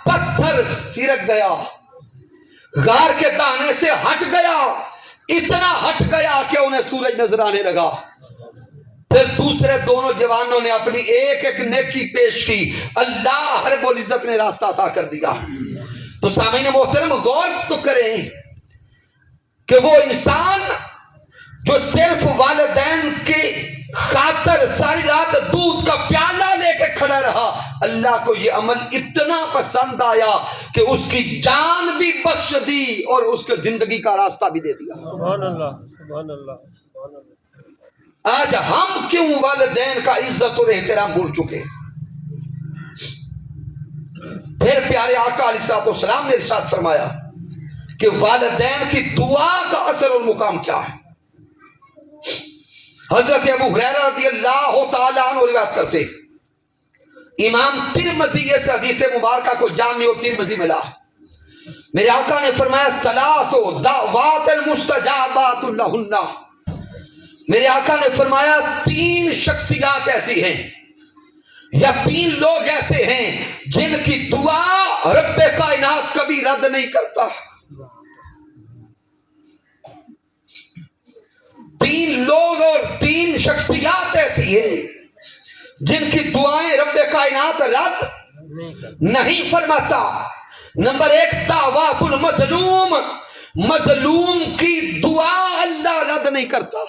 پتھر سرک گیا، غار کے دانے سے ہٹ گیا، اتنا ہٹ گیا کہ انہیں سورج نظر آنے لگا۔ پھر دوسرے دونوں جوانوں نے اپنی ایک ایک نیکی پیش کی، اللہ رب العزت نے راستہ عطا کر دیا۔ تو سامعین محترم غور تو کریں کہ وہ انسان جو صرف والدین کی خاطر ساری رات دودھ کا پیالہ لے کے کھڑا رہا، اللہ کو یہ عمل اتنا پسند آیا کہ اس کی جان بھی بخش دی اور اس کے زندگی کا راستہ بھی دے دیا۔ سبحان اللہ سبحان اللہ سبحان اللہ۔ آج ہم کیوں والدین کا عزت اور احترام بھول چکے؟ پھر پیارے آقا علیہ السلام نے ارشاد فرمایا کہ والدین کی دعا کا اثر اور مقام کیا ہے۔ حضرت ابو ہریرہ رضی اللہ تعالیٰ عنہ روایت کرتے، امام ترمذی اس حدیث مبارکہ کو جامع ترمذی ملا، میرے آقا نے فرمایا ثلاث دعوات مستجابات لہن، میرے آقا نے فرمایا 3 شخصیات ایسی ہیں یا 3 لوگ ایسے ہیں جن کی دعا رب کائنات کبھی رد نہیں کرتا۔ 3 لوگ اور 3 شخصیات ایسی ہیں جن کی دعائیں رب کائنات رد نہیں فرماتا۔ نمبر 1 دعوات المظلوم، مظلوم کی دعا اللہ رد نہیں کرتا۔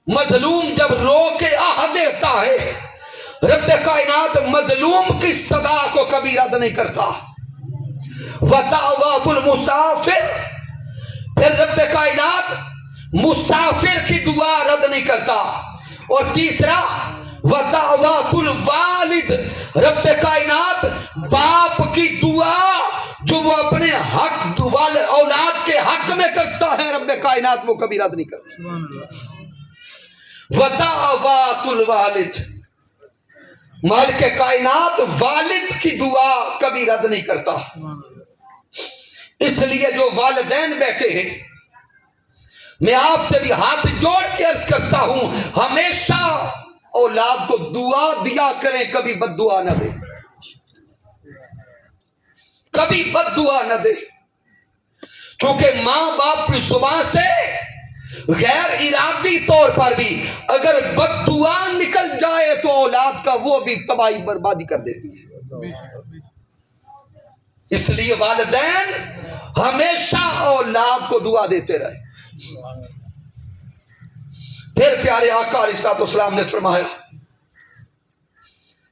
مظلوم جب رو کے آہ دیتا ہے، رب کائنات مظلوم کی صدا کو کبھی رد نہیں کرتا۔ ودعوات المسافر، پھر رب کائنات مسافر کی دعا رد نہیں کرتا۔ اور تیسرا ودعوات الوالد، رب کائنات باپ کی دعا جو وہ اپنے حق اولاد کے حق میں کرتا ہے، رب کائنات وہ کبھی رد نہیں کرتا۔ سبحان اللہ۔ ودعوات الوالد، مالک کائنات والد کی دعا کبھی رد نہیں کرتا۔ سبحان اللہ۔ اس لیے جو والدین بیٹھے ہیں، میں آپ سے بھی ہاتھ جوڑ کے عرض کرتا ہوں، ہمیشہ اولاد کو دعا دیا کریں، کبھی بد دعا نہ دے، کبھی بد دعا نہ دے، کیونکہ ماں باپ کی زبان سے غیر ارادی طور پر بھی اگر بد دعا نکل جائے تو اولاد کا وہ بھی تباہی بربادی کر دیتی ہے۔ اس لیے والدین ہمیشہ اولاد کو دعا دیتے رہے۔ پھر پیارے آقا علیہ السلام نے فرمایا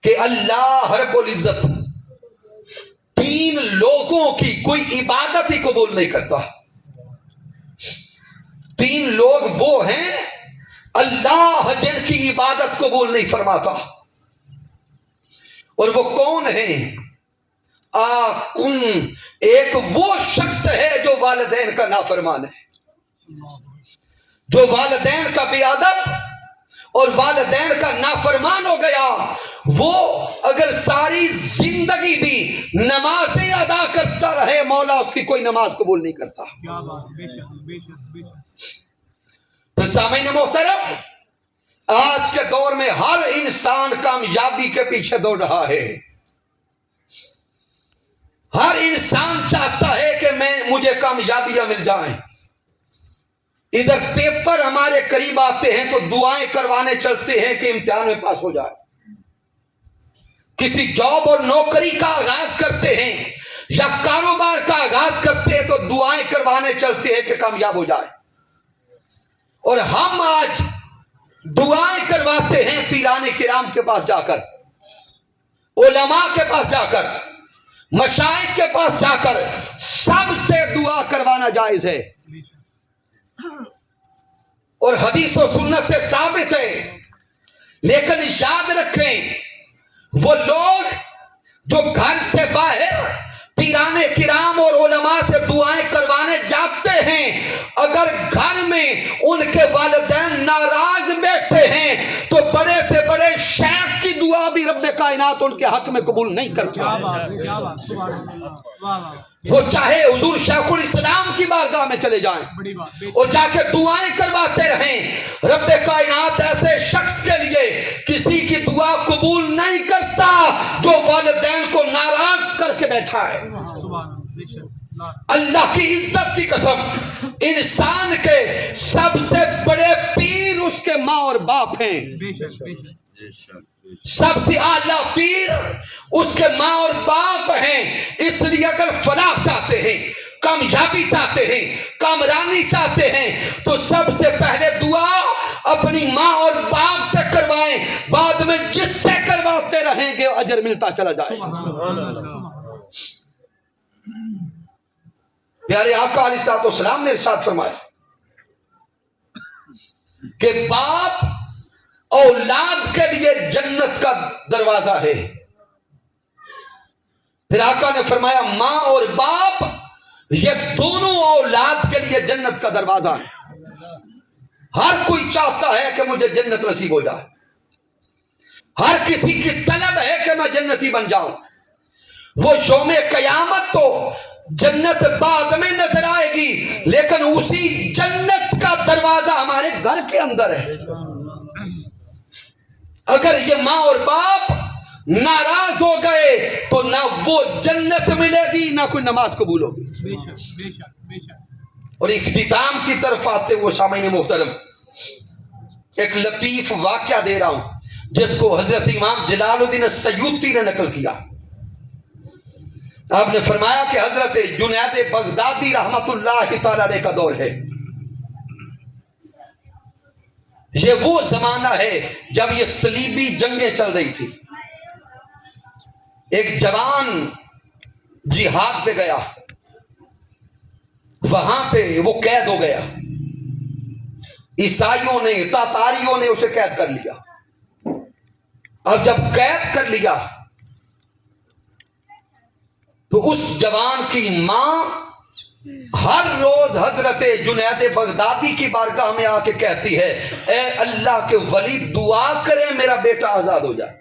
کہ اللہ رب العزت 3 لوگوں کی کوئی عبادت ہی قبول نہیں کرتا۔ 3 لوگ وہ ہیں اللہ جن کی عبادت قبول نہیں فرماتا، اور وہ کون ہیں؟ آکن، ایک وہ شخص ہے جو والدین کا نافرمان ہے، جو والدین کا بے ادب اور والدین کا نافرمان ہو گیا، وہ اگر ساری زندگی بھی نمازیں ادا کرتا رہے، مولا اس کی کوئی نماز قبول نہیں کرتا۔ کیا بات، بے شک بے شک بے شک۔ تو سامعین محترم، آج کے دور میں ہر انسان کامیابی کے پیچھے دوڑ رہا ہے. ہر انسان چاہتا ہے کہ مجھے کامیابیاں مل جائیں. ادھر پیپر ہمارے قریب آتے ہیں تو دعائیں کروانے چلتے ہیں کہ امتحان میں پاس ہو جائے. کسی جاب اور نوکری کا آغاز کرتے ہیں یا کاروبار کا آغاز کرتے ہیں تو دعائیں کروانے چلتے ہیں کہ کامیاب ہو جائے. اور ہم آج دعائیں کرواتے ہیں پیران کرام کے پاس جا کر, علماء کے پاس جا کر, مشائخ کے پاس جا کر. سب سے دعا کروانا جائز ہے اور حدیث و سنت سے ثابت ہے. لیکن یاد رکھیں, وہ لوگ جو گھر سے باہر پیران کرام اور علماء سے دعائیں کروانے جاتے ہیں, اگر گھر میں ان کے والدین ناراض بیٹھے ہیں تو بڑے سے بڑے شیخ کی دعا بھی رب کائنات ان کے حق میں قبول نہیں کرتا. وہ چاہے حضور شیخ الاسلام کی بارگاہ میں چلے جائیں اور جا کے دعائیں کرواتے رہیں, رب کائنات ایسے شخص کے لیے کسی کی دعا قبول نہیں کرتا جو والدین کو ناراض کر کے بیٹھا ہے. اللہ کی عزت کی قسم, انسان کے سب سے بڑے پیر اس کے ماں اور باپ ہیں. سب سے اعلیٰ پیر اس کے ماں اور باپ ہیں. اس لیے اگر فلاح چاہتے ہیں, کامیابی چاہتے ہیں, کامرانی چاہتے ہیں تو سب سے پہلے دعا اپنی ماں اور باپ سے کروائیں. بعد میں جس سے کرواتے رہیں گے اجر ملتا چلا جائے. پیارے آقا علیہ الصلوۃ والسلام نے ارشاد فرمایا کہ باپ اولاد کے لیے جنت کا دروازہ ہے. پھر آقا نے فرمایا ماں اور باپ یہ دونوں اولاد کے لیے جنت کا دروازہ ہے. ہر کوئی چاہتا ہے کہ مجھے جنت نصیب ہو جائے, ہر کسی کی طلب ہے کہ میں جنتی بن جاؤں. وہ یوم قیامت تو جنت بعد میں نظر آئے گی, لیکن اسی جنت کا دروازہ ہمارے گھر کے اندر ہے. اگر یہ ماں اور باپ ناراض ہو گئے تو نہ وہ جنت ملے گی نہ کوئی نماز قبول ہوگی. اور اختتام کی طرف آتے ہوئے سامعین محترم, ایک لطیف واقعہ دے رہا ہوں جس کو حضرت امام جلال الدین السیوطی نے نقل کیا. آپ نے فرمایا کہ حضرت جنید بغدادی رحمت اللہ تعالی علیہ کا دور ہے. یہ وہ زمانہ ہے جب یہ صلیبی جنگیں چل رہی تھی. ایک جوان جہاد پہ گیا, وہاں پہ وہ قید ہو گیا. عیسائیوں نے, تاتاریوں نے اسے قید کر لیا. اب جب قید کر لیا تو اس جوان کی ماں ہر روز حضرت جنید بغدادی کی بارگاہ میں آ کے کہتی ہے, اے اللہ کے ولی دعا کرے میرا بیٹا آزاد ہو جائے.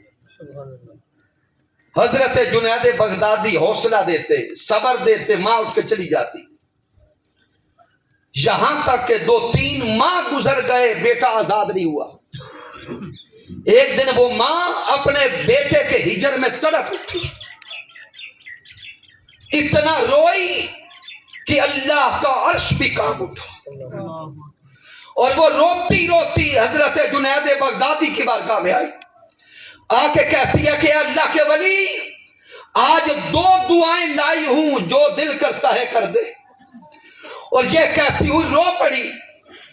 حضرت جنید بغدادی حوصلہ دیتے, صبر دیتے, ماں اٹھ کے چلی جاتی. یہاں تک کہ 2-3 ماہ گزر گئے, بیٹا آزاد نہیں ہوا. ایک دن وہ ماں اپنے بیٹے کے ہجر میں تڑپ اٹھی, اتنا روئی کہ اللہ کا عرش بھی کانپ اٹھا. اور وہ روتی روتی حضرت جنید بغدادی کی بارگاہ میں آئی, آ کے کہتی ہے کہ اللہ کے ولی آج 2 دعائیں لائی ہوں, جو دل کرتا ہے کر دے. اور یہ کہتی ہوئی رو پڑی,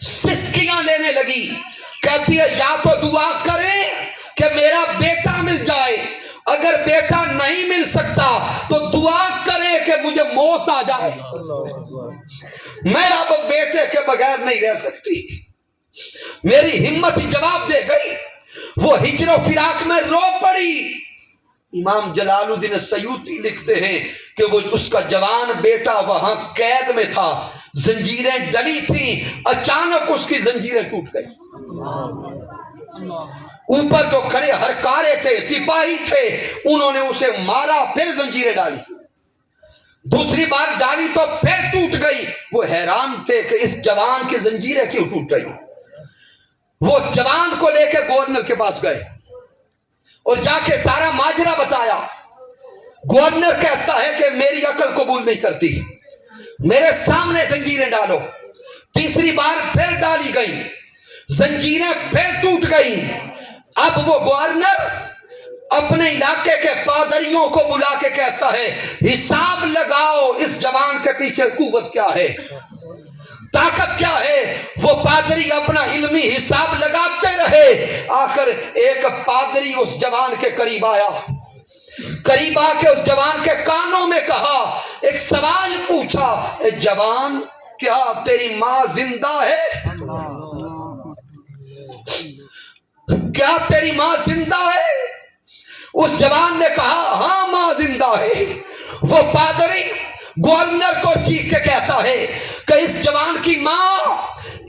سسکیاں لینے لگی, کہتی ہے یا تو دعا کریں کہ میرا بیٹا مل جائے, اگر بیٹا نہیں مل سکتا تو دعا کریں کہ مجھے موت آ جائے, میں اب بیٹے کے بغیر نہیں رہ سکتی. میری ہمت ہی جواب دے گئی. وہ ہجر و فراق میں رو پڑی. امام جلال الدین السیوطی لکھتے ہیں کہ وہ اس کا جوان بیٹا وہاں قید میں تھا, زنجیریں ڈلی تھیں, اچانک اس کی زنجیریں ٹوٹ گئی. اوپر جو کھڑے ہرکارے تھے, سپاہی تھے, انہوں نے اسے مارا, پھر زنجیریں ڈالی. دوسری بار ڈالی تو پھر ٹوٹ گئی. وہ حیران تھے کہ اس جوان کی زنجیریں کیوں ٹوٹ گئی. وہ اس جوان کو لے کے گورنر کے پاس گئے اور جا کے سارا ماجرا بتایا. گورنر کہتا ہے کہ میری عقل قبول نہیں کرتی, میرے سامنے زنجیریں ڈالو. تیسری بار پھر ڈالی گئی, زنجیریں پھر ٹوٹ گئی. اب وہ گورنر اپنے علاقے کے پادریوں کو بلا کے کہتا ہے حساب لگاؤ اس جوان کے پیچھے قوت کیا ہے, طاقت کیا ہے. وہ پادری اپنا علمی حساب لگاتے رہے. آخر ایک پادری اس جوان کے قریب آیا, قریب آ کے اس جوان کے کانوں میں کہا, ایک سوال پوچھا, اے جوان کیا تیری ماں زندہ ہے؟ کیا تیری ماں زندہ ہے؟ اس جوان نے کہا ہاں ماں زندہ ہے. وہ پادری گورنر کو چیخ کے کہتا ہے کہ اس جوان کی ماں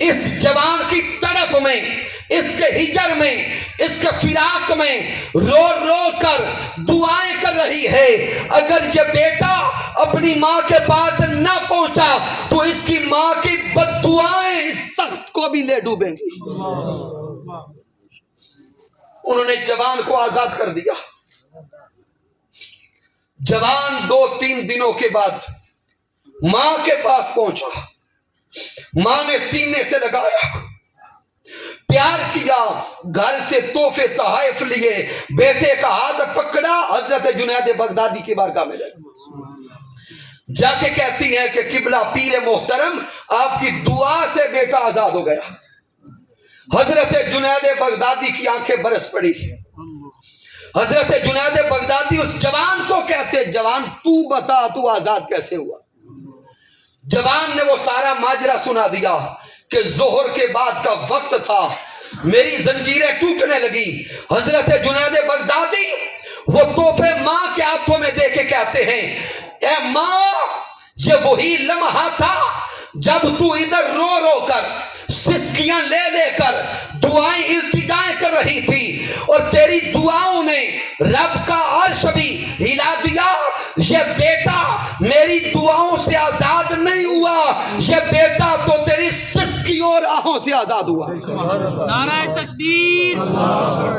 اس جوان کی تڑپ میں, اس کے ہجر میں, اس کے فراق میں رو رو کر دعائیں کر رہی ہے. اگر یہ بیٹا اپنی ماں کے پاس نہ پہنچا تو اس کی ماں کی بد دعائیں اس تخت کو بھی لے ڈوبیں گی. انہوں نے جوان کو آزاد کر دیا. جوان 2-3 دنوں کے بعد ماں کے پاس پہنچا. ماں نے سینے سے لگایا, پیار کیا, گھر سے تحفے تحائف لیے, بیٹے کا ہاتھ پکڑا, حضرت جنید بغدادی کی بارگاہ میں لے جا کے کہتی ہے کہ قبلہ پیر محترم آپ کی دعا سے بیٹا آزاد ہو گیا. حضرت جنید بغدادی کی آنکھیں برس پڑی. حضرت جنید بغدادی اس جوان کو کہتے, جوان تو بتا تو آزاد کیسے ہوا؟ جوان نے وہ سارا ماجرا سنا دیا کہ ظہر کے بعد کا وقت تھا, میری زنجیریں ٹوٹنے لگی. حضرت جنید بغدادی وہ تحفے ماں کے ہاتھوں میں دے کے کہتے ہیں, اے ماں یہ وہی لمحہ تھا جب تو ادھر رو رو کر سسکیاں لے لے کر دعائیں التجائیں کر رہی تھی, اور تیری دعاؤں نے رب کا عرش بھی ہلا دیا. یہ بیٹا میری دعاؤں سے آزاد نہیں ہوا, یہ بیٹا تو تیری سسکیوں اور آہوں سے آزاد ہوا. نعرہ تکبیر,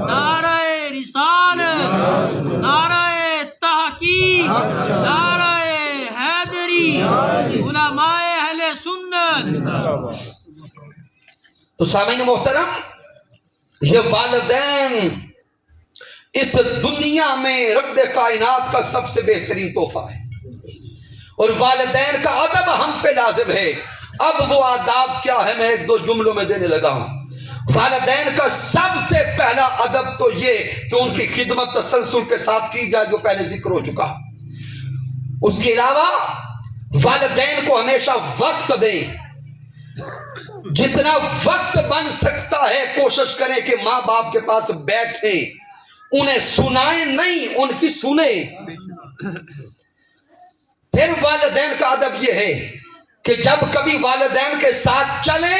نعرہ رسالت, نعرہ تحقیق, نعرہ حیدری, علماء اہل سنت. تو سامعین محترم, یہ والدین اس دنیا میں رب کائنات کا سب سے بہترین تحفہ ہے, اور والدین کا ادب ہم پہ لازم ہے. اب وہ آداب کیا ہے میں 1-2 جملوں میں دینے لگا ہوں. والدین کا سب سے پہلا ادب تو یہ کہ ان کی خدمت تسلسل کے ساتھ کی جائے, جو پہلے ذکر ہو چکا. اس کے علاوہ والدین کو ہمیشہ وقت دیں, جتنا وقت بن سکتا ہے کوشش کریں کہ ماں باپ کے پاس بیٹھیں, انہیں سنائیں نہیں, ان کی سنیں. پھر والدین کا ادب یہ ہے کہ جب کبھی والدین کے ساتھ چلیں,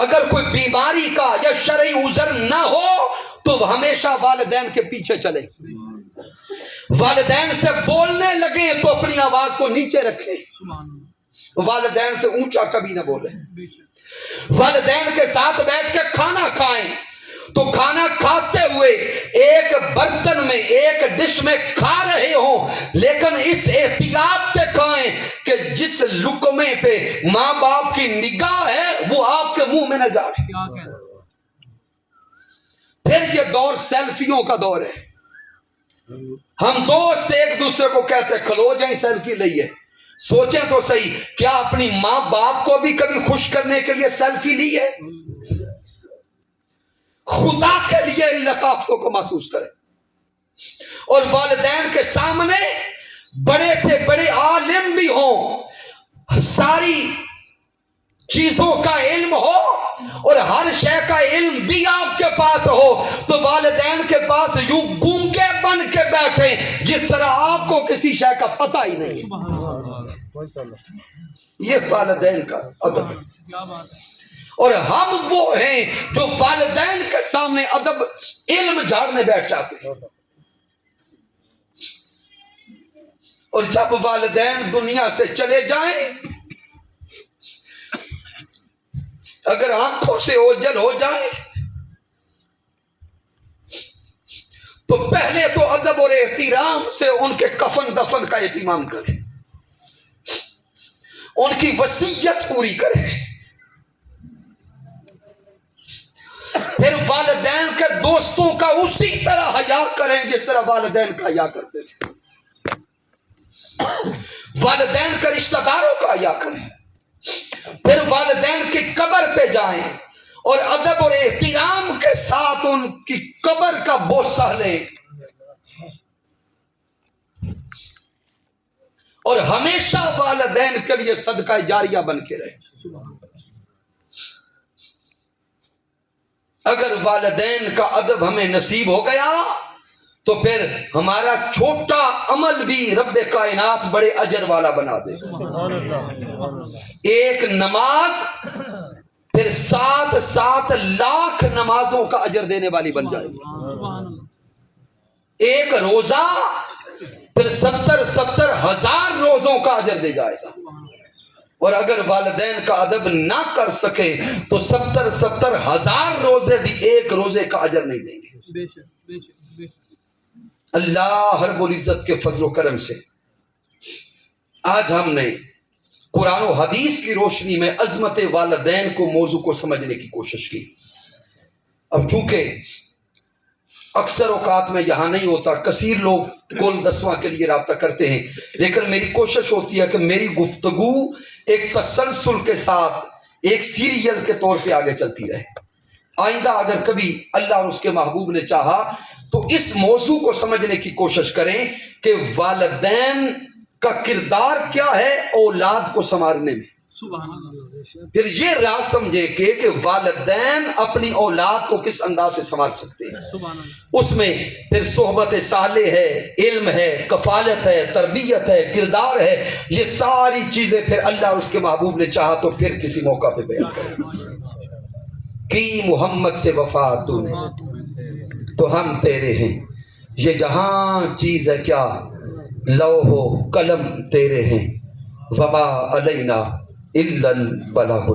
اگر کوئی بیماری کا یا شرعی عذر نہ ہو تو ہمیشہ والدین کے پیچھے چلیں. والدین سے بولنے لگیں تو اپنی آواز کو نیچے رکھیں, والدین سے اونچا کبھی نہ بولیں. والدین کے ساتھ بیٹھ کے کھانا کھائیں تو کھانا کھاتے ہوئے ایک برتن میں ایک ڈش میں کھا رہے ہوں, لیکن اس احتیاط سے کھائیں کہ جس لقمے پہ ماں باپ کی نگاہ ہے وہ آپ کے منہ میں نہ جائے. پھر یہ دور سیلفیوں کا دور ہے. ہم دوست ایک دوسرے کو کہتے ہیں کھلو جائیں سیلفی لئیے. سوچیں تو صحیح, کیا اپنی ماں باپ کو بھی کبھی خوش کرنے کے لیے سیلفی لی ہے؟ خدا کے لیے ان لطافتوں کو محسوس کریں. اور والدین کے سامنے بڑے سے بڑے عالم بھی ہوں, ساری چیزوں کا علم ہو اور ہر شے کا علم بھی آپ کے پاس ہو, تو والدین کے پاس یوں گونگے بن کے بیٹھیں جس طرح آپ کو کسی شے کا پتہ ہی نہیں. یہ والدین کا ادب ہے. اور ہم وہ ہیں جو والدین کے سامنے ادب علم جھاڑنے بیٹھ جاتے ہیں, اور جب والدین دنیا سے چلے جائیں, اگر آنکھوں سے اوجھل ہو جائے تو پہلے تو ادب اور احترام سے ان کے کفن دفن کا اہتمام کریں، ان کی وصیت پوری کریں، پھر والدین کے دوستوں کا اسی طرح حیا کریں جس طرح والدین کا حیا کرتے تھے، والدین کے رشتہ داروں کا حیا کریں، پھر والدین کی قبر پہ جائیں اور ادب اور احترام کے ساتھ ان کی قبر کا بوسہ لیں، اور ہمیشہ والدین کے لیے صدقہ جاریہ بن کے رہے۔ اگر والدین کا ادب ہمیں نصیب ہو گیا تو پھر ہمارا چھوٹا عمل بھی رب کائنات بڑے اجر والا بنا دے۔ سبحان اللہ، سبحان اللہ، ایک نماز پھر 7 لاکھ نمازوں کا اجر دینے والی بن جائے گی، ایک روزہ پھر 70 ہزار روزوں کا اجر دے جائے گا، اور اگر والدین کا ادب نہ کر سکے تو 70 ہزار روزے بھی ایک روزے کا اجر نہیں دیں گے۔ اللہ رب العزت کے فضل و کرم سے آج ہم نے قرآن و حدیث کی روشنی میں عظمت والدین کو موضوع کو سمجھنے کی کوشش کی۔ اب چونکہ اکثر اوقات میں یہاں نہیں ہوتا، کثیر لوگ کل 10واں کے لیے رابطہ کرتے ہیں، لیکن میری کوشش ہوتی ہے کہ میری گفتگو ایک تسلسل کے ساتھ ایک سیریل کے طور پہ آگے چلتی رہے۔ آئندہ اگر کبھی اللہ اور اس کے محبوب نے چاہا تو اس موضوع کو سمجھنے کی کوشش کریں کہ والدین کا کردار کیا ہے اولاد کو سنوارنے میں، پھر یہ راز سمجھے کہ والدین اپنی اولاد کو کس انداز سے سنوار سکتے ہیں۔ اس میں پھر صحبت صالح ہے، علم ہے، کفالت ہے، تربیت ہے، کردار ہے، یہ ساری چیزیں پھر اللہ اور اس کے محبوب نے چاہا تو پھر کسی موقع پہ بیان کریں۔ کی محمد سے وفا تو نے تو ہم تیرے ہیں، یہ جہاں چیز ہے کیا لوح و قلم تیرے ہیں، وما علینا الا البلاغ۔